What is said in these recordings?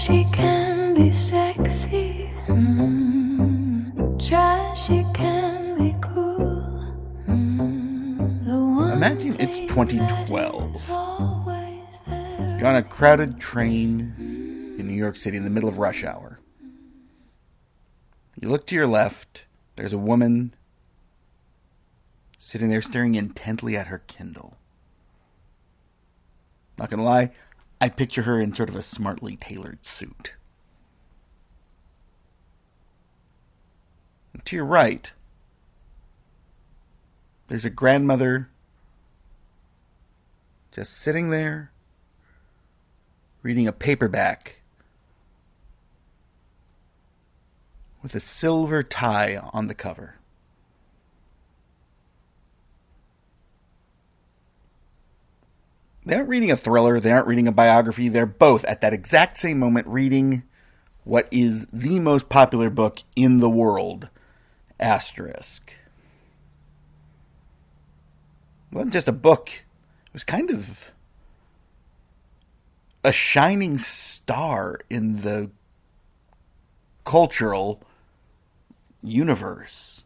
Trashy can be sexy. Trashy can be cool. Imagine it's 2012. You're on a crowded train in New York City in the middle of rush hour. You look to your left. There's a woman sitting there staring intently at her Kindle. Not gonna lie, I picture her in sort of a smartly tailored suit. And to your right, there's a grandmother just sitting there reading a paperback with a silver tie on the cover. They aren't reading a thriller, they aren't reading a biography, they're both at that exact same moment reading what is the most popular book in the world, Asterisk. It wasn't just a book, it was kind of a shining star in the cultural universe.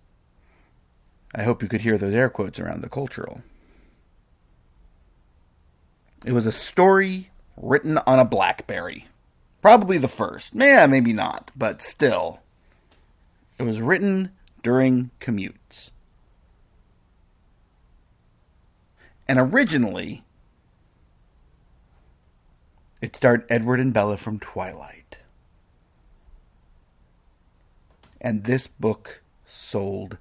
I hope you could hear those air quotes around the cultural. It was a story written on a BlackBerry. Probably the first. Yeah, maybe not, but still. It was written during commutes. And originally, it starred Edward and Bella from Twilight. And this book sold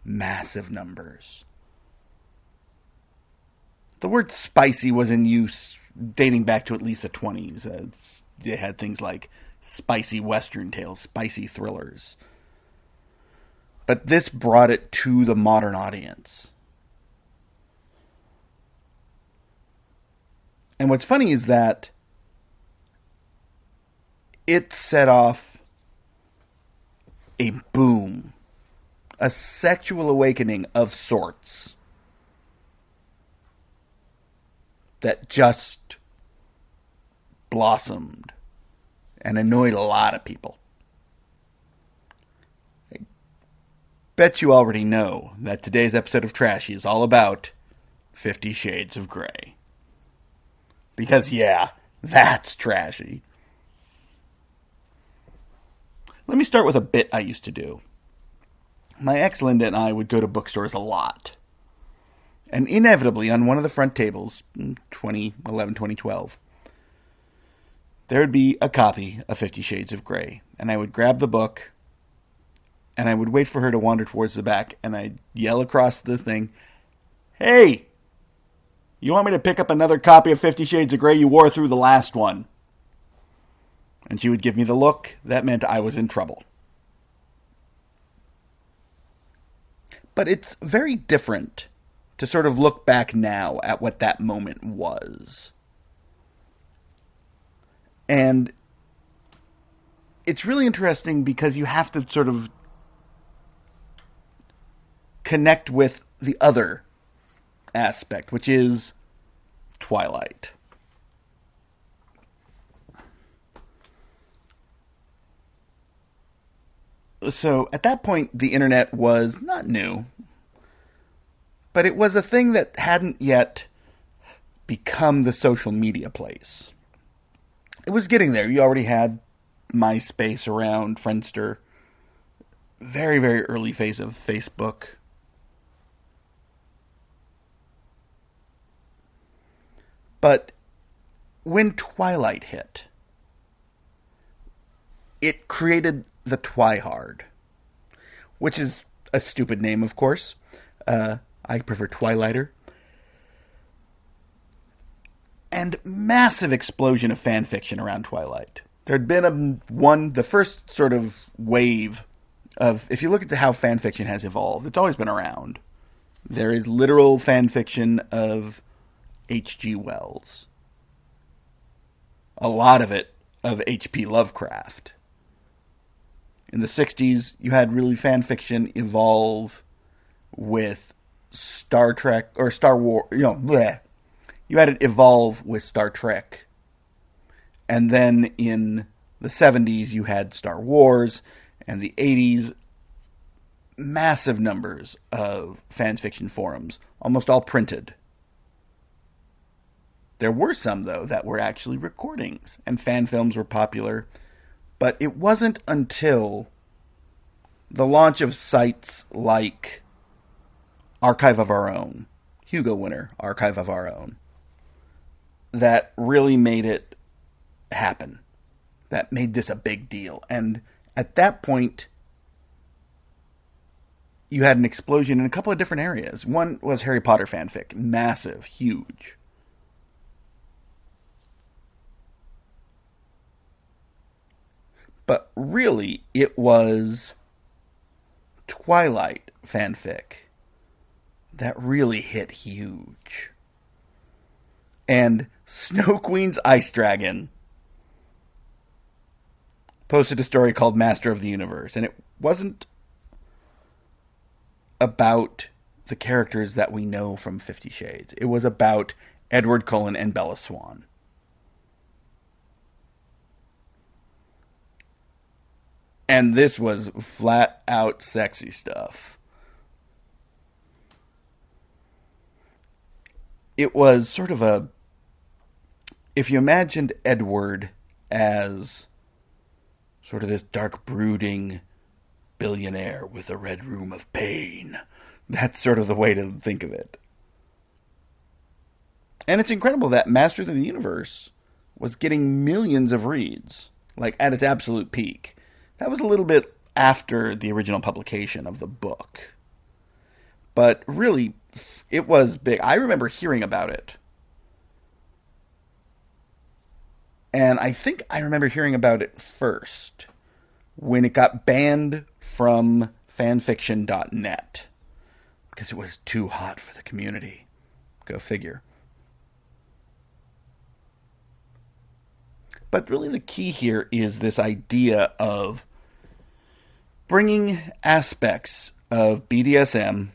massive numbers. The word spicy was in use dating back to at least the 20s. They had things like spicy western tales, spicy thrillers. But this brought it to the modern audience. And what's funny is that it set off a boom, a sexual awakening of sorts that just blossomed and annoyed a lot of people. I bet you already know that today's episode of Trashy is all about 50 Shades of Grey. Because, yeah, that's trashy. Let me start with a bit I used to do. My ex Linda and I would go to bookstores a lot. And inevitably, on one of the front tables, 2011, 2012, there would be a copy of 50 Shades of Grey. And I would grab the book, and I would wait for her to wander towards the back, and I'd yell across the thing, "Hey, you want me to pick up another copy of 50 Shades of Grey? You wore through the last one." And she would give me the look. That meant I was in trouble. But it's very different to sort of look back now at what that moment was. And it's really interesting because you have to sort of connect with the other aspect, which is Twilight. So at that point, the internet was not new, but it was a thing that hadn't yet become the social media place. It was getting there. You already had MySpace around, Friendster, very, very early phase of Facebook. But when Twilight hit, it created the Twihard, which is a stupid name, of course. I prefer Twilighter. And massive explosion of fan fiction around Twilight. There'd been the first sort of wave of, if you look at how fan fiction has evolved, it's always been around. There is literal fan fiction of H.G. Wells. A lot of it of H.P. Lovecraft. In the 60s, you had really fan fiction evolve with Star Trek, or Star Wars, bleh. You had it evolve with Star Trek. And then in the 70s, you had Star Wars, and the 80s, massive numbers of fan fiction forums, almost all printed. There were some, though, that were actually recordings, and fan films were popular, but it wasn't until the launch of sites like Archive of Our Own, Hugo winner, Archive of Our Own, that really made it happen. That made this a big deal. And at that point, you had an explosion in a couple of different areas. One was Harry Potter fanfic. Massive, huge. But really, it was Twilight fanfic that really hit huge. And Snowqueens Icedragon posted a story called Master of the Universe. And it wasn't about the characters that we know from 50 Shades. It was about Edward Cullen and Bella Swan. And this was flat out sexy stuff. It was sort of a... If you imagined Edward as sort of this dark, brooding billionaire with a red room of pain, that's sort of the way to think of it. And it's incredible that Masters of the Universe was getting millions of reads, like at its absolute peak. That was a little bit after the original publication of the book. But really, it was big. I remember hearing about it. And I think I remember hearing about it first when it got banned from fanfiction.net because it was too hot for the community. Go figure. But really the key here is this idea of bringing aspects of BDSM,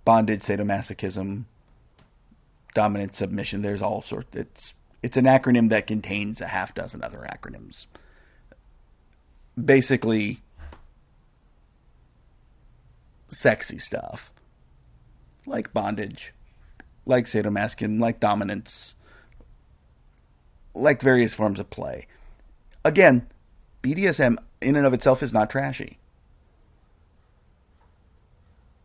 bondage, sadomasochism, dominant submission. There's all sorts. It's an acronym that contains a half dozen other acronyms. Basically, sexy stuff. Like bondage, like sadomasochism, like dominance, like various forms of play. Again, BDSM in and of itself is not trashy.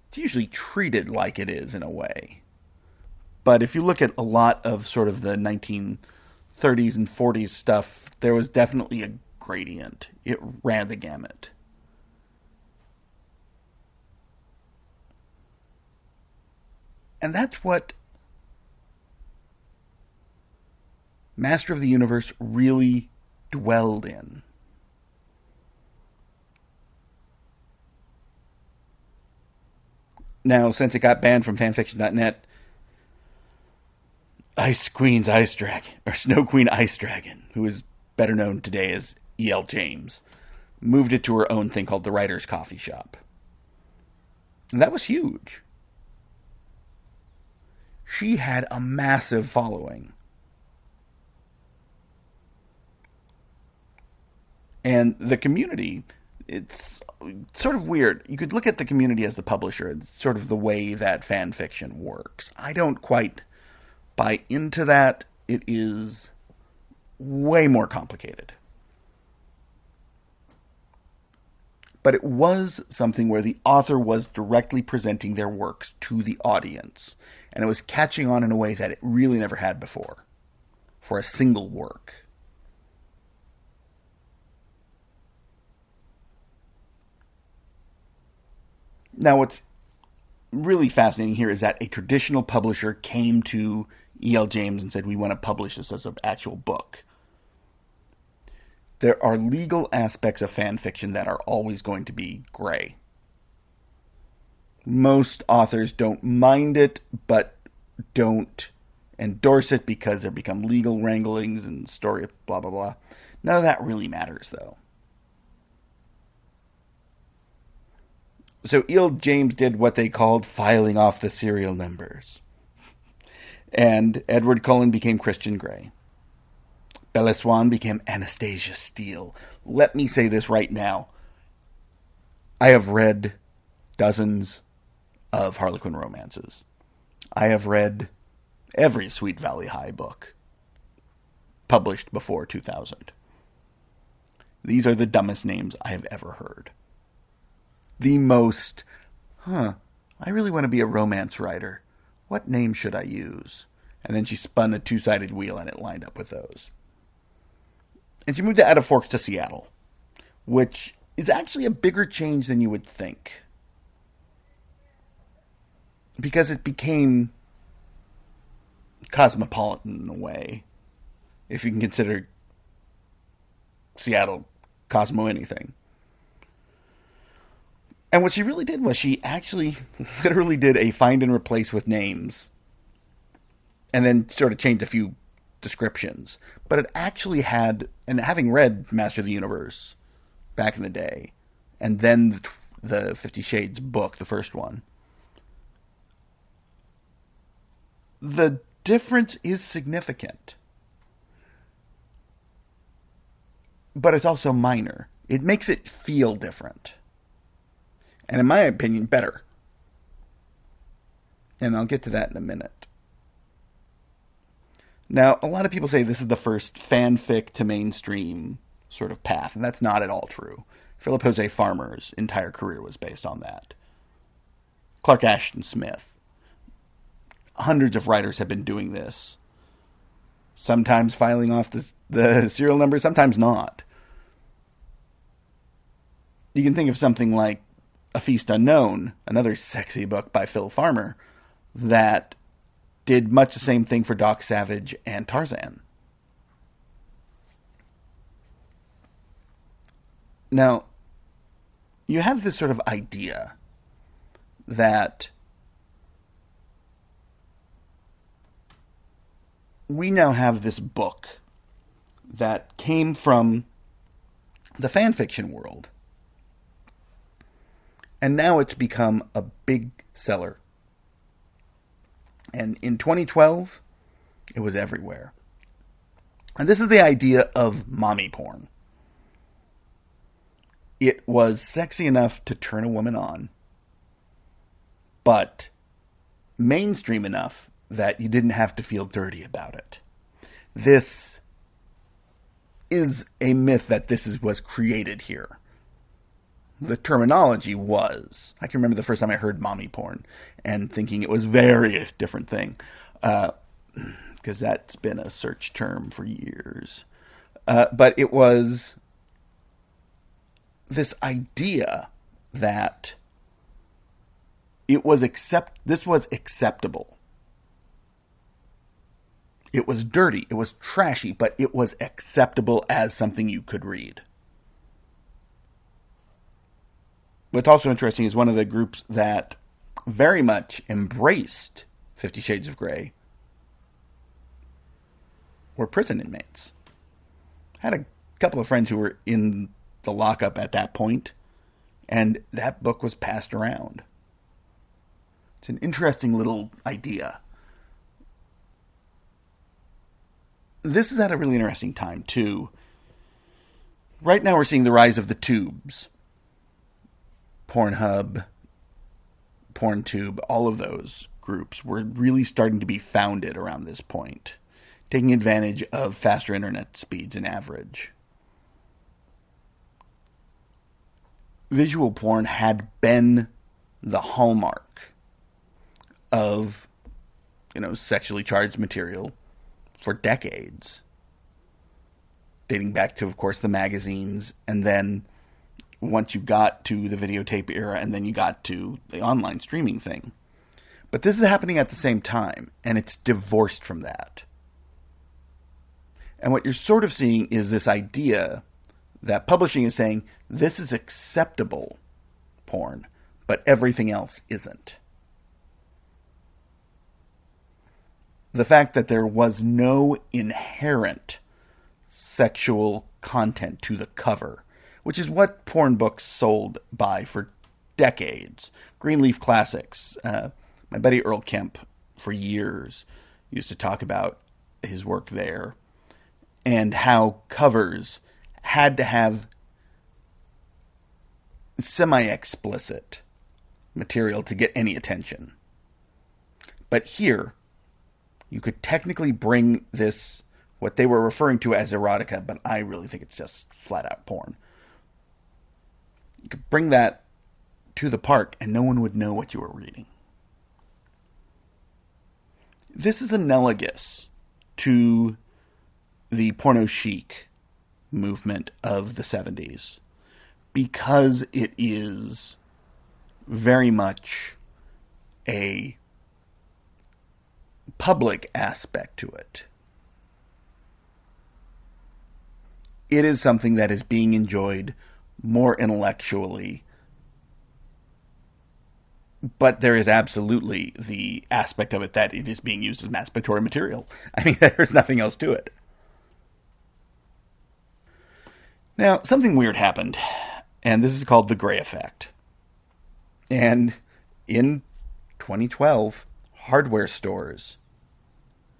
It's usually treated like it is in a way. But if you look at a lot of sort of the 1930s and 40s stuff, there was definitely a gradient. It ran the gamut. And that's what Master of the Universe really dwelled in. Now, since it got banned from fanfiction.net, Snow Queen Icedragon, who is better known today as E.L. James, moved it to her own thing called the Writer's Coffee Shop. And that was huge. She had a massive following. And the community, it's sort of weird. You could look at the community as the publisher. It's sort of the way that fan fiction works. I don't quite buy into that. It is way more complicated. But it was something where the author was directly presenting their works to the audience. And it was catching on in a way that it really never had before. For a single work. Now, what's really fascinating here is that a traditional publisher came to E.L. James and said, we want to publish this as an actual book. There are legal aspects of fan fiction that are always going to be gray. Most authors don't mind it, but don't endorse it because there become legal wranglings and story blah, blah, blah. None of that really matters, though. So E.L. James did what they called filing off the serial numbers. And Edward Cullen became Christian Grey. Bella Swan became Anastasia Steele. Let me say this right now. I have read dozens of Harlequin romances. I have read every Sweet Valley High book published before 2000. These are the dumbest names I have ever heard. The most, I really want to be a romance writer. What name should I use? And then she spun a two-sided wheel and it lined up with those. And she moved out of Forks to Seattle, which is actually a bigger change than you would think. Because it became cosmopolitan in a way, if you can consider Seattle Cosmo anything. And what she really did was she actually literally did a find and replace with names and then sort of changed a few descriptions. But it actually had, and having read Master of the Universe back in the day, and then the 50 Shades book, the first one, the difference is significant. But it's also minor. It makes it feel different. And in my opinion, better. And I'll get to that in a minute. Now, a lot of people say this is the first fanfic to mainstream sort of path, and that's not at all true. Philip Jose Farmer's entire career was based on that. Clark Ashton Smith. Hundreds of writers have been doing this. Sometimes filing off the serial number, sometimes not. You can think of something like A Feast Unknown, another sexy book by Phil Farmer, that did much the same thing for Doc Savage and Tarzan. Now, you have this sort of idea that we now have this book that came from the fan fiction world. And now it's become a big seller. And in 2012, it was everywhere. And this is the idea of mommy porn. It was sexy enough to turn a woman on, but mainstream enough that you didn't have to feel dirty about it. This is a myth that was created here. The terminology was. I can remember the first time I heard mommy porn and thinking it was very different thing. Because that's been a search term for years. But it was this idea that this was acceptable. It was dirty, it was trashy, but it was acceptable as something you could read. What's also interesting is one of the groups that very much embraced 50 Shades of Grey were prison inmates. I had a couple of friends who were in the lockup at that point, and that book was passed around. It's an interesting little idea. This is at a really interesting time, too. Right now we're seeing the rise of the tubes. Pornhub, PornTube, all of those groups were really starting to be founded around this point, taking advantage of faster internet speeds than average. Visual porn had been the hallmark of, sexually charged material for decades, dating back to, of course, the magazines, and then once you got to the videotape era, and then you got to the online streaming thing. But this is happening at the same time, and it's divorced from that. And what you're sort of seeing is this idea that publishing is saying, this is acceptable porn, but everything else isn't. The fact that there was no inherent sexual content to the cover, which is what porn books sold by for decades. Greenleaf Classics. My buddy Earl Kemp, for years, used to talk about his work there. and how covers had to have semi-explicit material to get any attention. But here, you could technically bring this, what they were referring to as erotica, but I really think it's just flat-out porn. You could bring that to the park and no one would know what you were reading. This is analogous to the porno chic movement of the 70s because it is very much a public aspect to it. It is something that is being enjoyed more intellectually, but there is absolutely the aspect of it that it is being used as masturbatory material. I mean, there's nothing else to it. Now, something weird happened, and this is called the gray effect. And in 2012, hardware stores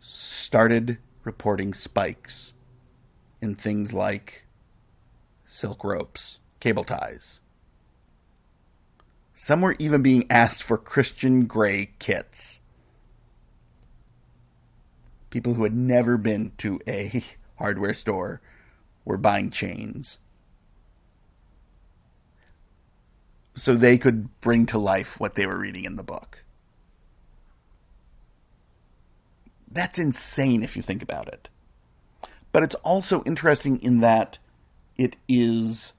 started reporting spikes in things like silk ropes, cable ties. Some were even being asked for Christian Grey kits. People who had never been to a hardware store were buying chains so they could bring to life what they were reading in the book. That's insane if you think about it. But it's also interesting in that it is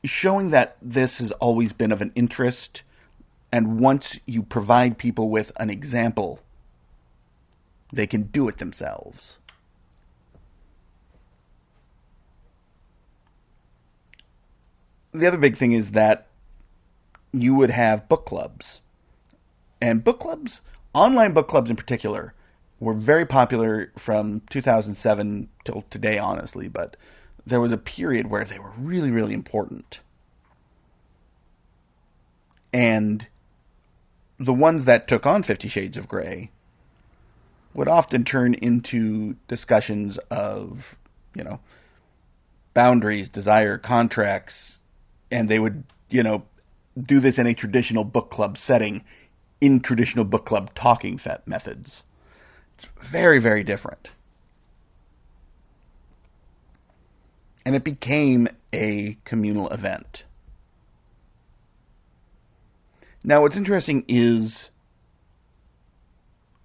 showing that this has always been of an interest, and once you provide people with an example, they can do it themselves. The other big thing is that you would have book clubs. And book clubs, online book clubs in particular, were very popular from 2007 till today, honestly, but there was a period where they were really, really important. And the ones that took on 50 Shades of Grey would often turn into discussions of, boundaries, desire, contracts, and they would, do this in a traditional book club setting, in traditional book club talking methods. It's very, very different. And it became a communal event. Now, what's interesting is,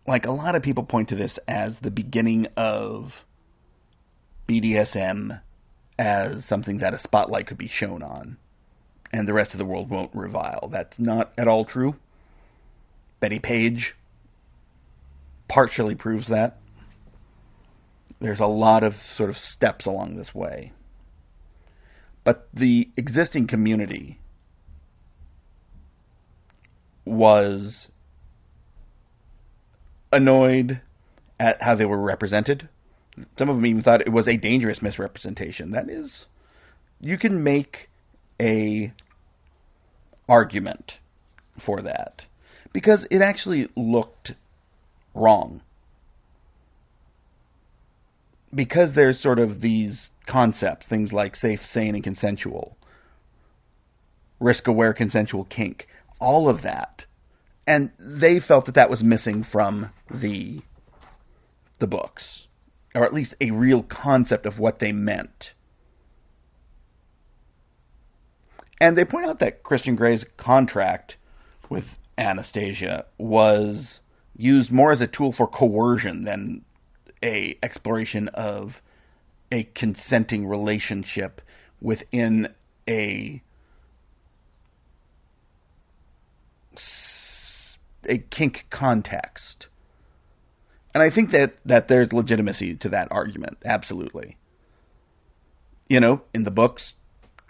a lot of people point to this as the beginning of BDSM as something that a spotlight could be shown on, and the rest of the world won't revile. That's not at all true. Betty Page partially proves that. There's a lot of sort of steps along this way. But the existing community was annoyed at how they were represented. Some of them even thought it was a dangerous misrepresentation. That is, you can make a argument for that because it actually looked wrong. Because there's sort of these concepts, things like safe, sane, and consensual, risk-aware consensual kink, all of that. And they felt that that was missing from the books, or at least a real concept of what they meant. And they point out that Christian Grey's contract with Anastasia was used more as a tool for coercion than a exploration of a consenting relationship within a kink context. And I think that there's legitimacy to that argument, absolutely. In the books,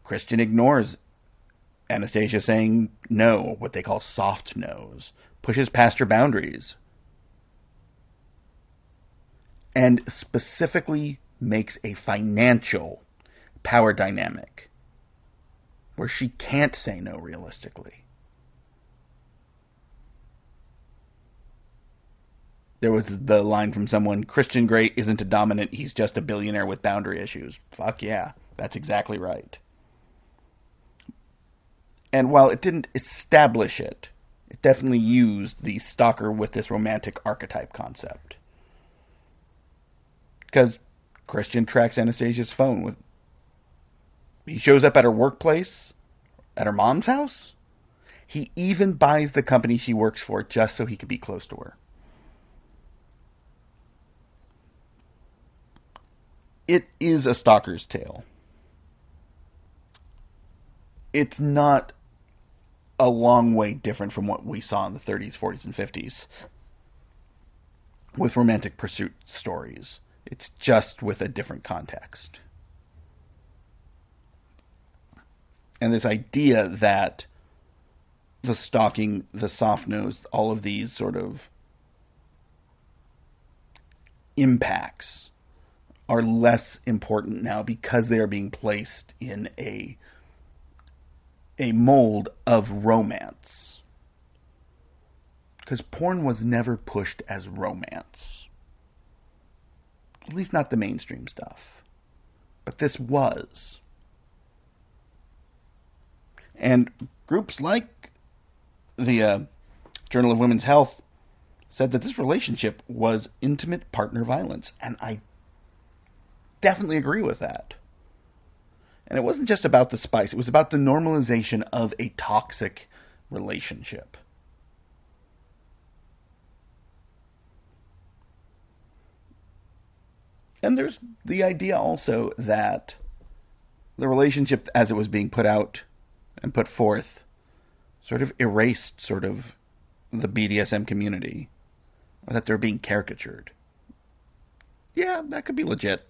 Christian ignores Anastasia saying no, what they call soft no's, pushes past her boundaries, and specifically makes a financial power dynamic where she can't say no realistically. There was the line from someone, Christian Grey isn't a dominant, he's just a billionaire with boundary issues. Fuck yeah, that's exactly right. And while it didn't establish it, it definitely used the stalker with this romantic archetype concept. Because Christian tracks Anastasia's phone. He shows up at her workplace, at her mom's house. He even buys the company she works for just so he could be close to her. It is a stalker's tale. It's not a long way different from what we saw in the 30s, 40s, and 50s with romantic pursuit stories. It's just with a different context. And this idea that the stalking, the soft nose, all of these sort of impacts are less important now because they are being placed in a mold of romance. Because porn was never pushed as romance. At least not the mainstream stuff. But this was. And groups like the Journal of Women's Health said that this relationship was intimate partner violence. And I definitely agree with that. And it wasn't just about the spice. It was about the normalization of a toxic relationship. And there's the idea also that the relationship as it was being put out and put forth sort of erased sort of the BDSM community. Or that they're being caricatured. Yeah, that could be legit.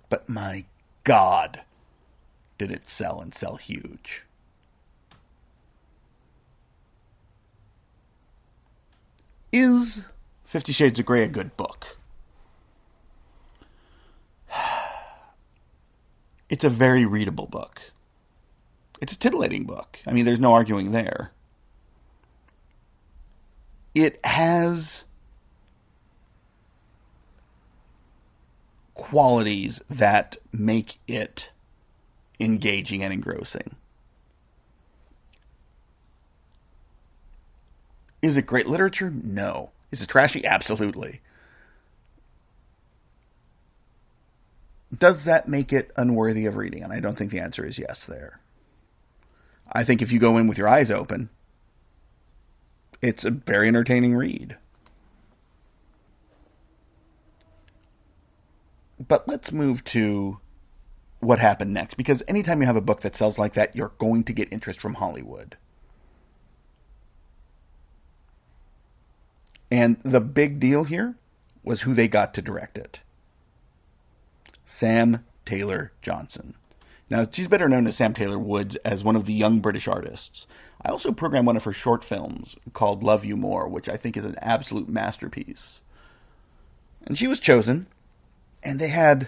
But my God, did it sell and sell huge. Is 50 Shades of Grey a good book? It's a very readable book. It's a titillating book. I mean, there's no arguing there. It has qualities that make it engaging and engrossing. Is it great literature? No. Is it trashy? Absolutely. Does that make it unworthy of reading? And I don't think the answer is yes there. I think if you go in with your eyes open, it's a very entertaining read. But let's move to what happened next. Because anytime you have a book that sells like that, you're going to get interest from Hollywood. And the big deal here was who they got to direct it. Sam Taylor Johnson. Now, she's better known as Sam Taylor Woods as one of the young British artists. I also programmed one of her short films called Love You More, which I think is an absolute masterpiece. And she was chosen, and they had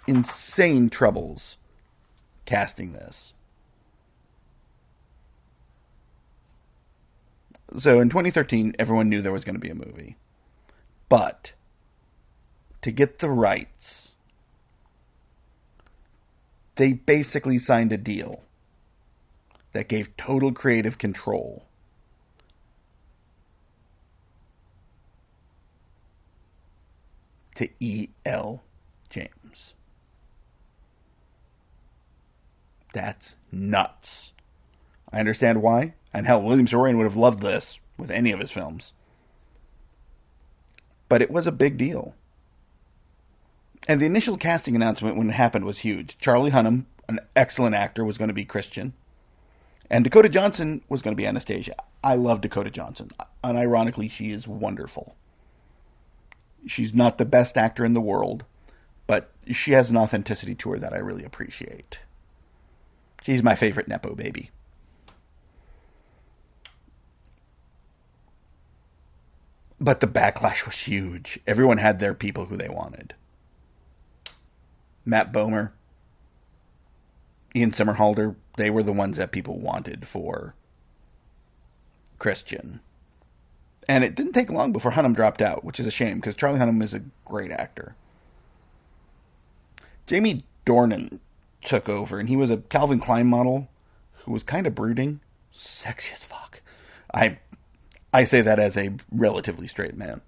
insane troubles casting this. So in 2013, everyone knew there was going to be a movie. But to get the rights, they basically signed a deal that gave total creative control to E.L. James. That's nuts. I understand why. And hell, William Saroyan would have loved this with any of his films. But it was a big deal. And the initial casting announcement when it happened was huge. Charlie Hunnam, an excellent actor, was going to be Christian. And Dakota Johnson was going to be Anastasia. I love Dakota Johnson. Unironically, she is wonderful. She's not the best actor in the world, but she has an authenticity to her that I really appreciate. She's my favorite Nepo baby. But the backlash was huge. Everyone had their people who they wanted. Matt Bomer, Ian Somerhalder, they were the ones that people wanted for Christian. And it didn't take long before Hunnam dropped out, which is a shame, because Charlie Hunnam is a great actor. Jamie Dornan took over, and he was a Calvin Klein model who was kind of brooding. Sexy as fuck. I say that as a relatively straight man.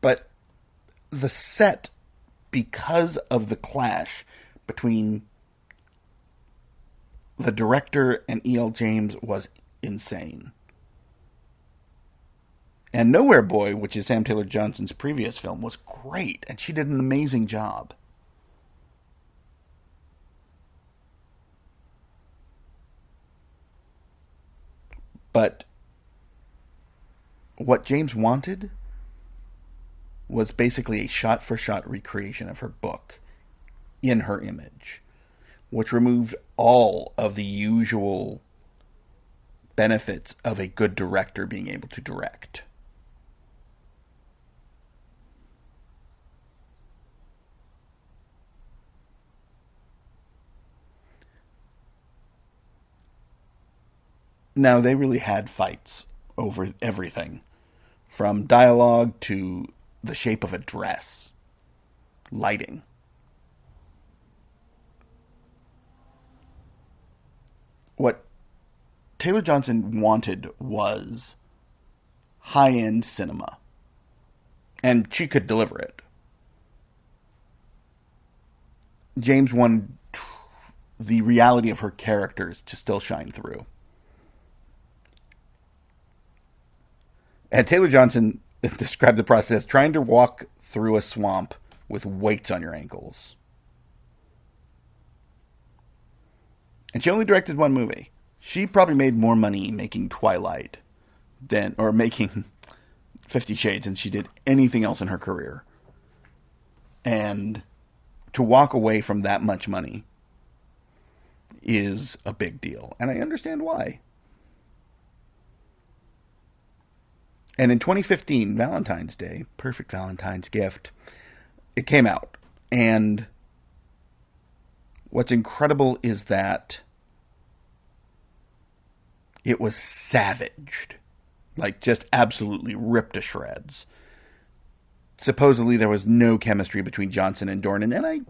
But the set, because of the clash between the director and E.L. James, was insane. And Nowhere Boy, which is Sam Taylor Johnson's previous film, was great, and she did an amazing job. But what James wanted was basically a shot-for-shot recreation of her book in her image, which removed all of the usual benefits of a good director being able to direct. Now, they really had fights over everything, from dialogue to the shape of a dress, lighting. What Taylor Johnson wanted was high-end cinema, and she could deliver it. James wanted the reality of her characters to still shine through. And Taylor Johnson described the process as trying to walk through a swamp with weights on your ankles. And she only directed one movie. She probably made more money making Twilight or making 50 Shades than she did anything else in her career. And to walk away from that much money is a big deal. And I understand why. And in 2015, Valentine's Day, perfect Valentine's gift, it came out. And what's incredible is that it was savaged. Like, just absolutely ripped to shreds. Supposedly there was no chemistry between Johnson and Dornan, and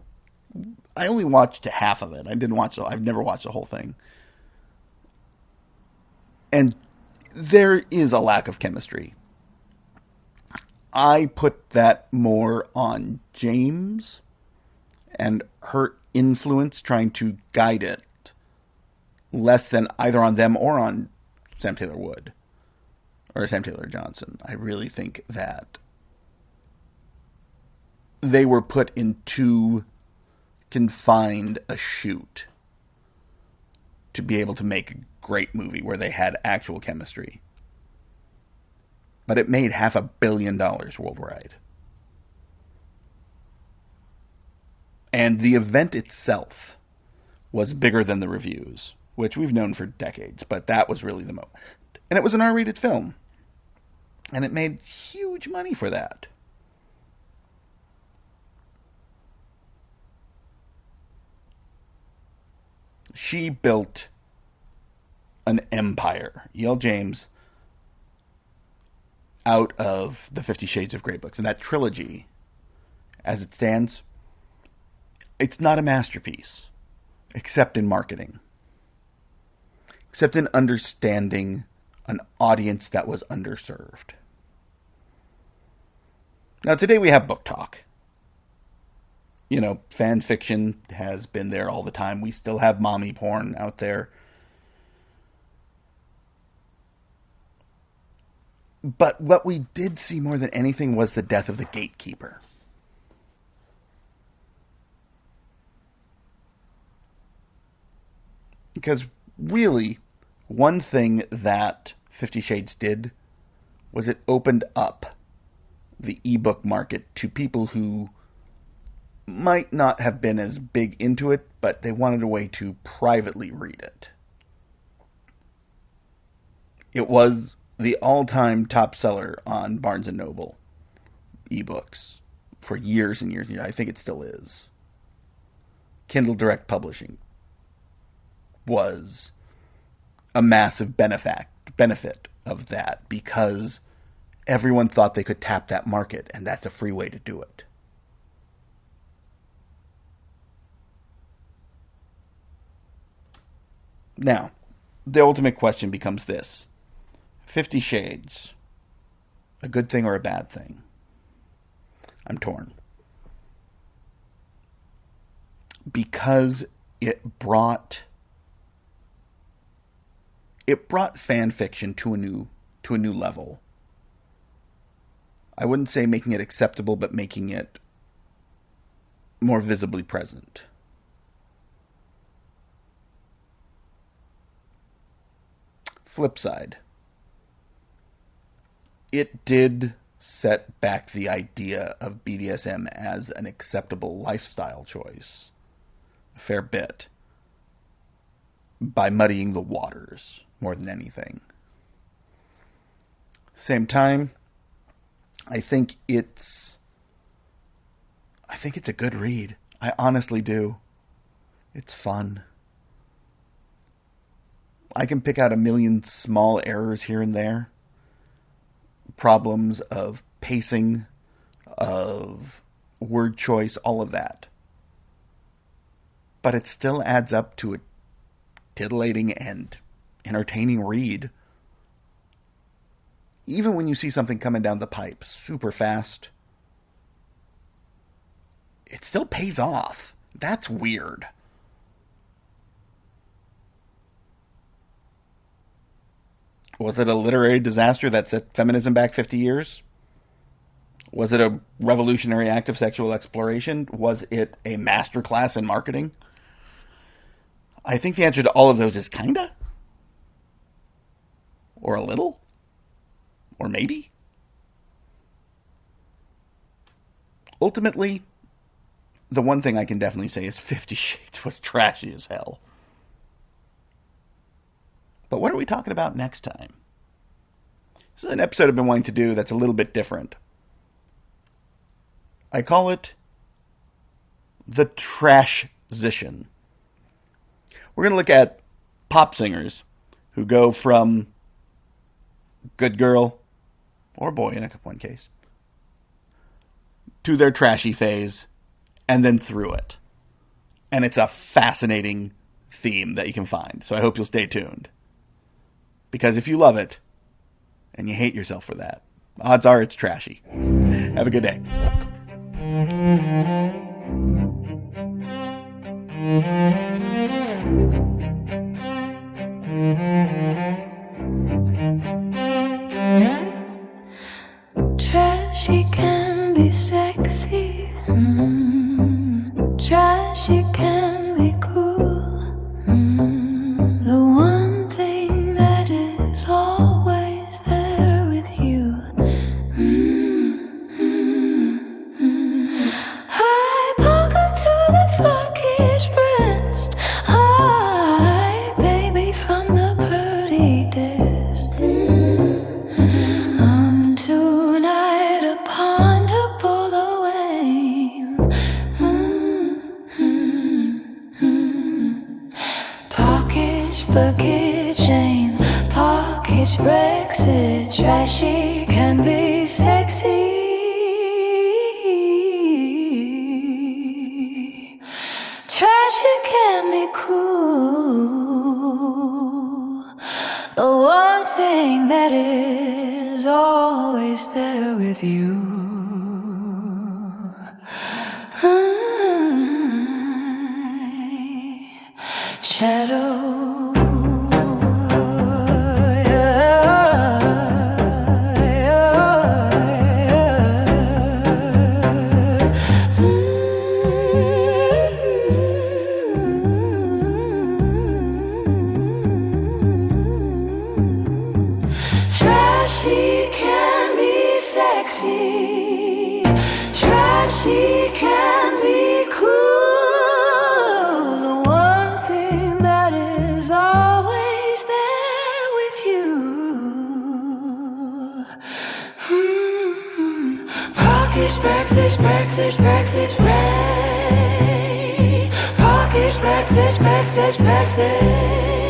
I only watched half of it. I've never watched the whole thing. And there is a lack of chemistry. I put that more on James and her influence trying to guide it, less than either on them or on Sam Taylor Wood or Sam Taylor Johnson. I really think that they were put in too confined a shoot to be able to make a great movie where they had actual chemistry. But it made $500 million worldwide. And the event itself was bigger than the reviews, which we've known for decades, but that was really the moment. And it was an R-rated film. And it made huge money for that. She built an empire. E.L. James, out of the 50 Shades of Grey books. And that trilogy, as it stands, it's not a masterpiece, except in marketing. Except in understanding an audience that was underserved. Now, today we have book talk. You know, fan fiction has been there all the time. We still have mommy porn out there. But what we did see more than anything was the death of the gatekeeper. Because really, one thing that 50 Shades did was it opened up the ebook market to people who might not have been as big into it, but they wanted a way to privately read it. It was the all-time top seller on Barnes & Noble ebooks for years and years and years. I think it still is. Kindle Direct Publishing. was a massive benefit of that, because everyone thought they could tap that market, and that's a free way to do it. Now, the ultimate question becomes this: 50 Shades, a good thing or a bad thing? I'm torn. Because it brought fan fiction to a new level. I wouldn't say making it acceptable, but making it more visibly present. Flip side, it did set back the idea of BDSM as an acceptable lifestyle choice a fair bit by muddying the waters more than anything. Same time, I think it's a good read. I honestly do. It's fun. I can pick out a million small errors here and there. Problems of pacing, of word choice, all of that. But it still adds up to a titillating and entertaining read. Even when you see something coming down the pipe super fast, it still pays off. That's weird. Was it a literary disaster that set feminism back 50 years? Was it a revolutionary act of sexual exploration? Was it a masterclass in marketing? I think the answer to all of those is kinda. Or a little. Or maybe. Ultimately, the one thing I can definitely say is 50 Shades was trashy as hell. But what are we talking about next time? This is an episode I've been wanting to do that's a little bit different. I call it the Trashzition. We're going to look at pop singers who go from good girl, or boy in one case, to their trashy phase, and then through it. And it's a fascinating theme that you can find, so I hope you'll stay tuned. Because if you love it, and you hate yourself for that, odds are it's trashy. Have a good day. Trashy can be sexy. Trashy can be cool. The one thing that is always there with you. I poke him to the fuckish breast. Hi, baby, from the purdy dist. Tonight a pond to pull the wane. Pocket bucket chain, pocket Brexit. Trashy can be sexy. Trashy can be cool. The one thing that is always there with you. Shadow. Trashy can be sexy. Trashy can be cool. The one thing that is always there with you. Pockets, Brexit, Brexit, Brexit, Ray. Pockets, backstage, backstage, backstage.